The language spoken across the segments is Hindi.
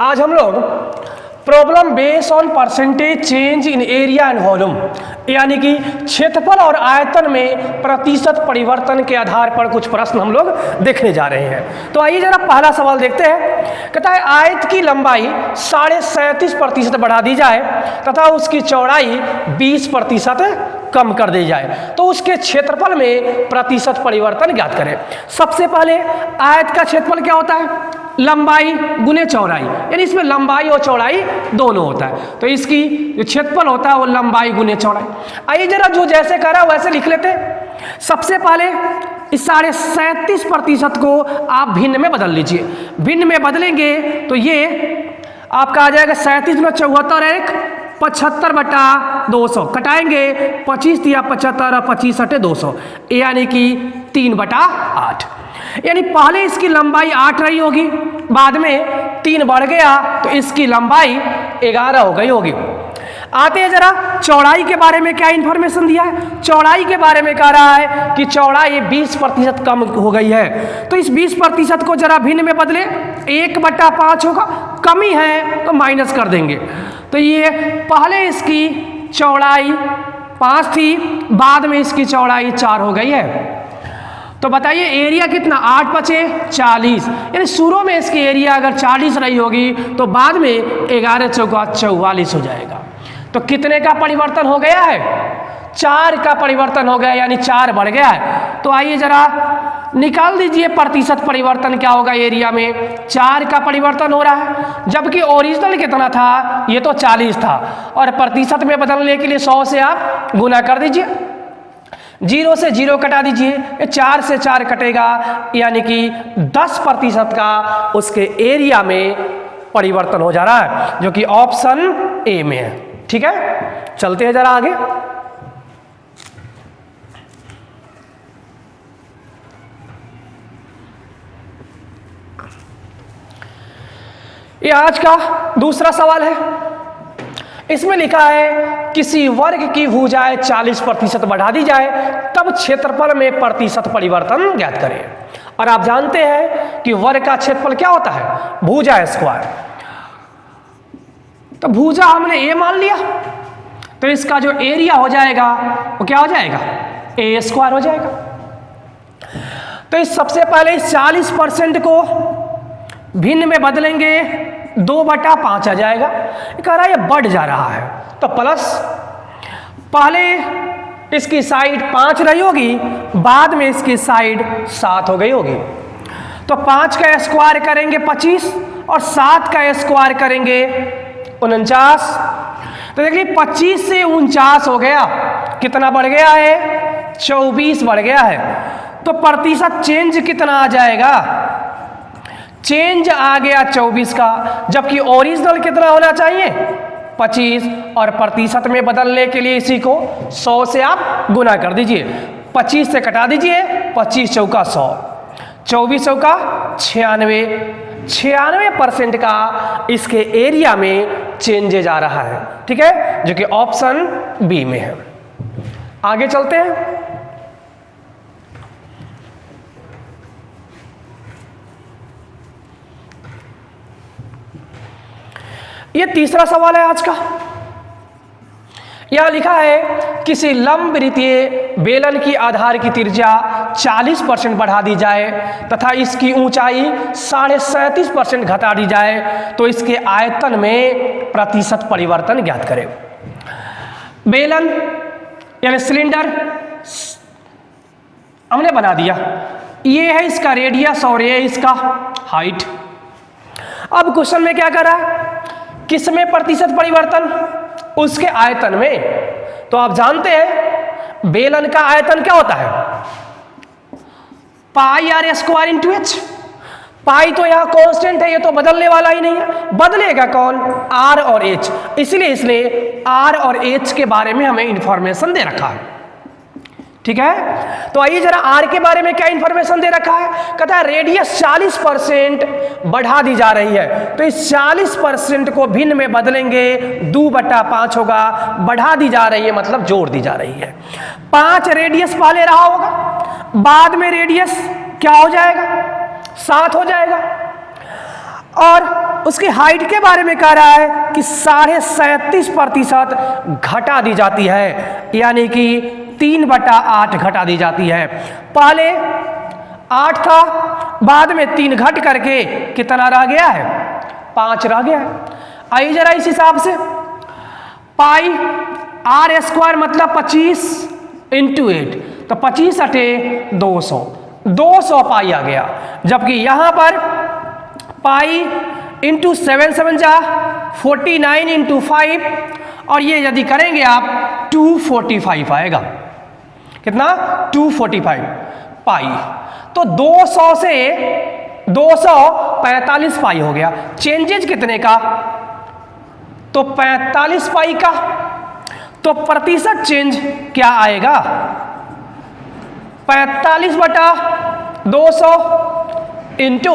आज हम लोग problem based on percentage change in area and volume यानी कि क्षेत्रफल और आयतन में प्रतिशत परिवर्तन के आधार पर कुछ प्रश्न हम लोग देखने जा रहे हैं। तो आइए जरा पहला सवाल देखते हैं। कहता है आयत की लंबाई 37.5% बढ़ा दी जाए तथा उसकी चौड़ाई 20% कम कर दी जाए तो उसके क्षेत्रफल में प्रतिशत परिवर्तन ज्ञात करें। सबसे पहले आयत का क्षेत्रफल क्या होता है? लंबाई गुने चौड़ाई, यानी इसमें लंबाई और चौड़ाई दोनों होता है। तो इसकी जो क्षेत्रफल होता है वो लंबाई गुने चौड़ाई। आइए जरा जो जैसे करा वैसे लिख लेते हैं। सबसे पहले इस 37.5% को आप भिन्न में बदल लीजिए। भिन्न में बदलेंगे तो ये आपका आ जाएगा 37 में 74 एक 75/200 कटाएंगे 25 या 75 और 25 × 200 यानी कि 3/8। यानी पहले इसकी लंबाई 8 रही होगी, बाद में 3 बढ़ गया तो इसकी लंबाई 11 हो गई होगी। आते हैं जरा चौड़ाई के बारे में क्या इंफॉर्मेशन दिया है। चौड़ाई के बारे में कह रहा है कि चौड़ाई 20% कम हो गई है। तो इस 20% को जरा भिन्न में बदले 1/5 होगा, कमी है तो माइनस कर देंगे। तो ये पहले इसकी चौड़ाई 5 थी, बाद में इसकी चौड़ाई 4 हो गई है। तो बताइए एरिया कितना? 8 बचे 40, यानी शुरू में इसकी एरिया अगर 40 रही होगी तो बाद में 11 चौका 44 हो जाएगा। तो कितने का परिवर्तन हो गया है? 4 का परिवर्तन हो गया, यानी 4 बढ़ गया है। तो आइए जरा निकाल दीजिए प्रतिशत परिवर्तन क्या होगा एरिया में। 4 का परिवर्तन हो रहा है, जबकि ओरिजिनल कितना था? ये तो 40 था, और प्रतिशत में बदलने के लिए 100 से आप गुना कर दीजिए। 0 से 0 कटा दीजिए, 4 से 4 कटेगा, यानी कि 10% का उसके एरिया में परिवर्तन हो जा रहा है, जो कि ऑप्शन ए में है। ठीक है, चलते हैं जरा आगे। ये आज का दूसरा सवाल है। इसमें लिखा है किसी वर्ग की भुजाएं 40% बढ़ा दी जाए तब क्षेत्रफल में प्रतिशत परिवर्तन ज्ञात करें। और आप जानते हैं कि वर्ग का क्षेत्रफल क्या होता है? भुजा स्क्वायर। तो भुजा हमने ए मान लिया, तो इसका जो एरिया हो जाएगा वो क्या हो जाएगा? A² हो जाएगा। तो इस सबसे पहले इस 40% को भिन्न में बदलेंगे 2/5 आ जाएगा। कह रहा है ये बढ़ जा रहा है, तो प्लस पहले इसकी साइड 5 रही होगी, बाद में इसकी साइड 7 हो गई होगी। तो 5 का स्क्वायर करेंगे 25 और 7 का स्क्वायर करेंगे 49। तो देखिए 25 से 49 हो गया, कितना बढ़ गया है? 24 बढ़ गया है। तो प्रतिशत चेंज कितना आ जाएगा? चेंज आ गया 24 का, जबकि ओरिजिनल कितना होना चाहिए? 25। और प्रतिशत में बदलने के लिए इसी को 100 से आप गुना कर दीजिए। 25 से कटा दीजिए, 25 चौका 100, 24 चौका 96। 96% का इसके एरिया में चेंजेज आ रहा है। ठीक है, जो कि ऑप्शन बी में है। आगे चलते हैं। ये तीसरा सवाल है आज का। यह लिखा है किसी लंबवृत्तीय बेलन की आधार की त्रिज्या 40% बढ़ा दी जाए तथा इसकी ऊंचाई 37.5% घटा दी जाए तो इसके आयतन में प्रतिशत परिवर्तन ज्ञात करें। बेलन यानी सिलेंडर हमने बना दिया, ये है इसका रेडियस और ये इसका हाइट। अब क्वेश्चन में क्या कर रहा है? किसमें प्रतिशत परिवर्तन? उसके आयतन में। तो आप जानते हैं बेलन का आयतन क्या होता है? πr² × h। पाई तो यहाँ कांस्टेंट है, ये तो बदलने वाला ही नहीं है। बदलेगा कौन? r और h। इसलिए इसने r और h के बारे में हमें इंफॉर्मेशन दे रखा है। ठीक है, तो आइए जरा r के बारे में क्या इंफॉर्मेशन दे रखा है। कहता है रेडियस 40% बढ़ा दी जा रही है, तो इस 40% को भिन्न में बदलेंगे 2/5 होगा। बढ़ा दी जा रही है मतलब जोड़ दी जा रही है। 5 रेडियस पहले रहा होगा, बाद में रेडियस क्या हो जाएगा? 7 हो जाएगा। और उसकी हाइट के बारे में कह रहा है कि 37.5% घटा दी जाती है, यानी कि 3/8 घटा दी जाती है। पहले 8 था, बाद में 3 घट करके कितना रह गया है, 5 रह गया है। आइए जरा इस हिसाब से पाई r² मतलब 25 × 8, तो 25 × 200, 200 पाई आ गया। जबकि यहां पर पाई इंटू 7 7 जा 49 × 5, और ये यदि करेंगे आप 245 आएगा। कितना, 245 पाई। तो 200 से 245 पाई हो गया। चेंजेज कितने का, तो 45 पाई का। तो प्रतिशत चेंज क्या आएगा, 45/200 इंटू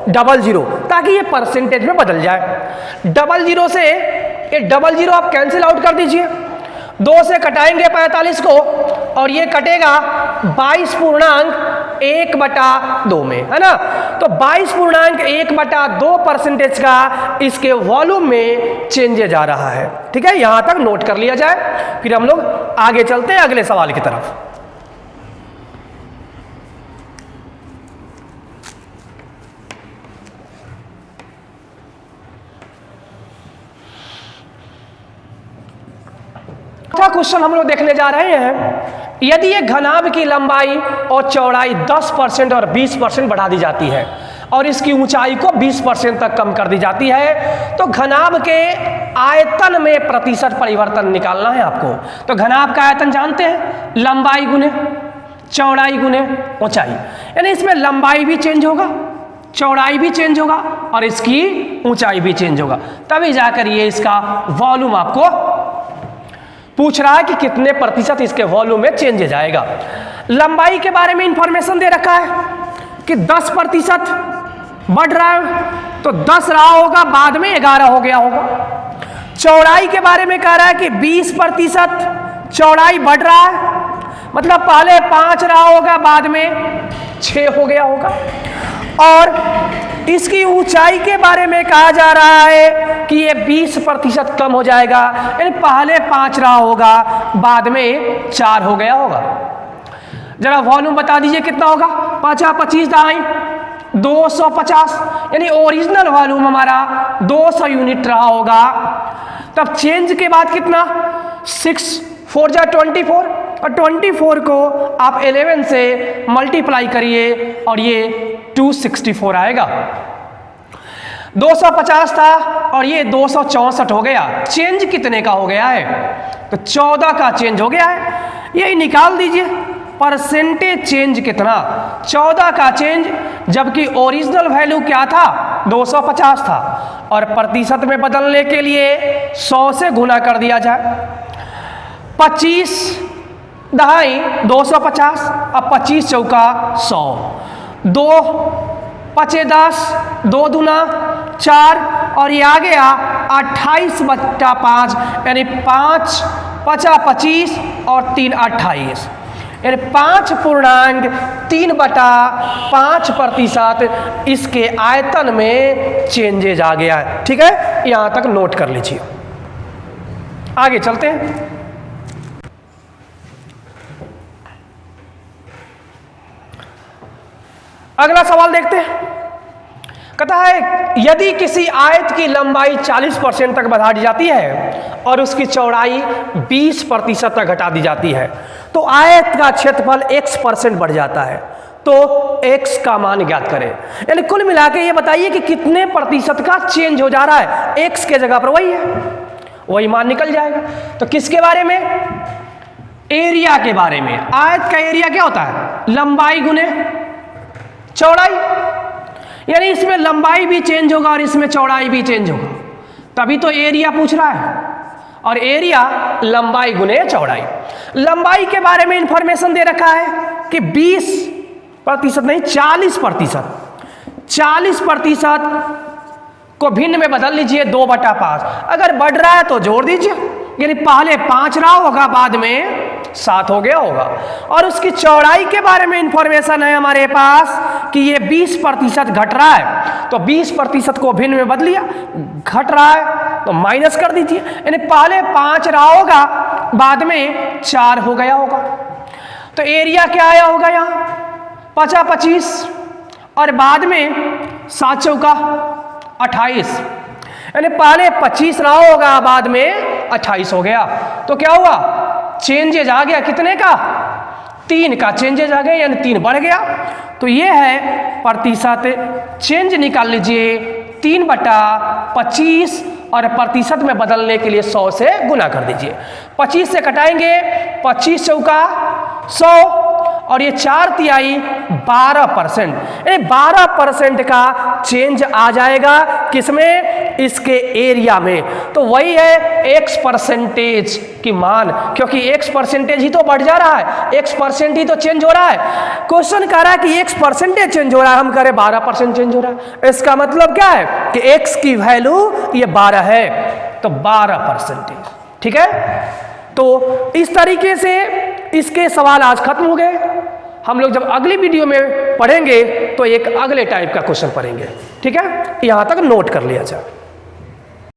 00, ताकि ये परसेंटेज में बदल जाए। 00 से ये 00 आप कैंसिल आउट कर दीजिए, 2 से कटाएंगे 45 को, और ये कटेगा 22.1/2 में, है ना। तो 22.1/2 परसेंटेज का इसके वॉल्यूम में चेंजेज आ रहा है। ठीक है, यहां तक नोट कर लिया जाए, फिर हम लोग आगे चलते हैं अगले सवाल की तरफ। चौथा क्वेश्चन हम लोग देखने जा रहे हैं। यदि एक घनाभ की लंबाई और चौड़ाई 10% और 20% बढ़ा दी जाती है और इसकी ऊंचाई को 20% तक कम कर दी जाती है, तो घनाभ के आयतन में प्रतिशत परिवर्तन निकालना है आपको। तो घनाभ का आयतन जानते हैं, लंबाई गुने चौड़ाई गुने ऊंचाई, यानी इसमें लंबाई भी चेंज होगा, चौड़ाई भी चेंज होगा और इसकी ऊंचाई भी चेंज होगा, तभी जाकर ये इसका वॉल्यूम आपको पूछ रहा है कि कितने प्रतिशत इसके वॉल्यूम में चेंजेज आएगा। लंबाई के बारे में इंफॉर्मेशन दे रखा है कि 10% बढ़ रहा है, तो 10 रहा होगा, बाद में 11 हो गया होगा। चौड़ाई के बारे में कह रहा है कि 20% चौड़ाई बढ़ रहा है, मतलब पहले 5 रहा होगा, बाद में 6 हो गया होगा। और इसकी ऊंचाई के बारे में कहा जा रहा है कि ये 20% कम हो जाएगा, यानी पहले 5 रहा होगा, बाद में 4 हो गया होगा। जरा वॉल्यूम बता दीजिए कितना होगा, 5 25 दहाई 250, यानी ओरिजिनल वॉल्यूम हमारा 200 यूनिट रहा होगा। तब चेंज के बाद कितना, 6 4 जा 24, और 24 को आप 11 से मल्टीप्लाई करिए और ये 264 आएगा। 250 था और ये 264 हो गया। चेंज कितने का हो गया है, तो 14 का चेंज हो गया है। यही निकाल दीजिए परसेंटेज चेंज कितना, 14 का चेंज, जबकि ओरिजिनल वैल्यू क्या था, 250 था, और प्रतिशत में बदलने के लिए 100 से गुना कर दिया जाए। 25 दहाई 250, अब 25 चौका 100, 2 5 10, 2 दूना 4, और ये आ गया 28/5, यानी 5 5 25 और 3 28, यानी 5.3/5% इसके आयतन में चेंजेज आ गया है। ठीक है, यहां तक नोट कर लीजिए। आगे चलते हैं। अगला सवाल देखते हैं। कहता है यदि किसी आयत की लंबाई 40% तक बढ़ा दी जाती है और उसकी चौड़ाई 20% तक घटा दी जाती है, तो आयत का क्षेत्रफल x% बढ़ जाता है, तो x का मान ज्ञात करें। यानी कुल मिला के ये बताइए कि कितने प्रतिशत का चेंज हो जा रहा है, x के जगह पर वही है, वही मान निकल जाएगा। तो किसके बारे में, एरिया के बारे में। आयत का एरिया क्या होता है, लंबाई गुने चौड़ाई, यानी इसमें लंबाई भी चेंज होगा और इसमें चौड़ाई भी चेंज होगा, तभी तो एरिया पूछ रहा है। और एरिया लंबाई गुने चौड़ाई। लंबाई के बारे में इंफॉर्मेशन दे रखा है कि 20% नहीं 40%, 40% को भिन्न में बदल लीजिए 2/5। अगर बढ़ रहा है तो जोड़ दीजिए, यानी पहले 5 रहा होगा, बाद में 7 हो गया होगा। और उसकी चौड़ाई के बारे में इंफॉर्मेशन है हमारे पास कि ये 20% घट रहा है, तो 20% को भिन्न में बदलिए, घट रहा है तो माइनस कर दीजिए, यानी पहले 5 रहा होगा, बाद में 4 हो गया होगा। तो एरिया क्या आया होगा यहाँ 25 और बाद में 7 चौका 28, यानी पहले 25 रहा होगा, बाद में 28 हो गया। तो क्या हुआ, चेंजेज आ गया कितने का, 3 का चेंजेज आ गया, यानी 3 बढ़ गया। तो ये है प्रतिशत, चेंज निकाल लीजिए 3/25 और प्रतिशत में बदलने के लिए 100 से गुना कर दीजिए। 25 से कटाएंगे, 25 चौका 100 और ये 4 तिहाई 12%, 12% का चेंज आ जाएगा किसमें, इसके एरिया में। तो वही है x परसेंटेज की मान, क्योंकि x परसेंटेज ही तो बढ़ जा रहा है, x परसेंट ही तो चेंज हो रहा है। क्वेश्चन कह रहा है कि x परसेंटेज चेंज हो रहा है, हम कह रहे 12% चेंज हो रहा है। इसका मतलब क्या है कि x की वैल्यू ये 12 है, तो 12%, ठीक है। तो इस तरीके से इसके सवाल आज खत्म हो गए। हम लोग जब अगली वीडियो में पढ़ेंगे तो एक अगले टाइप का क्वेश्चन पढ़ेंगे, ठीक है। यहां तक नोट कर लिया जाए।